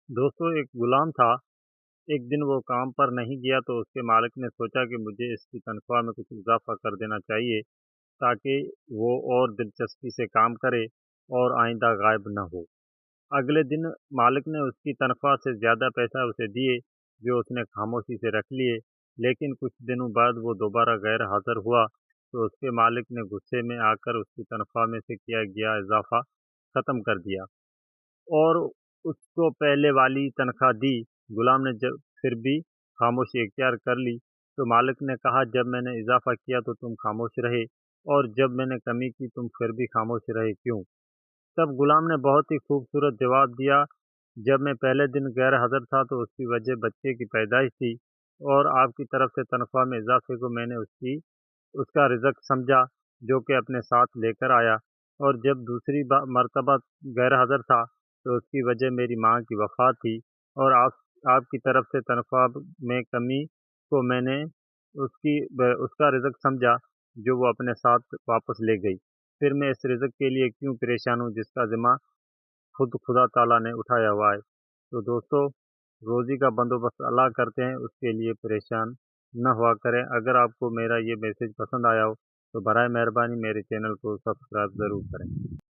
दोस्तों एक गुलाम था। एक दिन वो काम पर नहीं गया तो उसके मालिक ने सोचा कि मुझे इसकी तनख्वाह में कुछ इजाफा कर देना चाहिए ताकि वो और दिलचस्पी से काम करे और आइंदा गायब न हो। अगले दिन मालिक ने उसकी तनख्वाह से ज़्यादा पैसा उसे दिए जो उसने खामोशी से रख लिए। लेकिन कुछ दिनों बाद वो दोबारा गैर हाजिर हुआ तो उसके मालिक ने गुस्से में आकर उसकी तनख्वाह में से किया गया इजाफा ख़त्म कर दिया और उसको पहले वाली तनख्वाह दी। गुलाम ने जब फिर भी खामोशी इख्तियार कर ली तो मालिक ने कहा, जब मैंने इजाफा किया तो तुम खामोश रहे और जब मैंने कमी की तुम फिर भी खामोश रहे, क्यों? तब गुलाम ने बहुत ही खूबसूरत जवाब दिया, जब मैं पहले दिन गैर हाजिर था तो उसकी वजह बच्चे की पैदाइश थी और आपकी तरफ से तनख्वाह में इजाफे को मैंने उसका रिज़्क समझा जो कि अपने साथ लेकर आया। और जब दूसरी मर्तबा गैर हाजिर था तो उसकी वजह मेरी माँ की वफ़ात थी और आपकी तरफ से तनख्वाह में कमी को मैंने उसका रिज़्क समझा जो वो अपने साथ वापस ले गई। फिर मैं इस रिज़्क के लिए क्यों परेशान हूँ जिसका ज़िम्मा खुद खुदा ताला ने उठाया हुआ है। तो दोस्तों, रोज़ी का बंदोबस्त अल्लाह करते हैं, उसके लिए परेशान ना हुआ करें। अगर आपको मेरा ये मैसेज पसंद आया हो तो बराए मेहरबानी मेरे चैनल को सब्सक्राइब ज़रूर करें।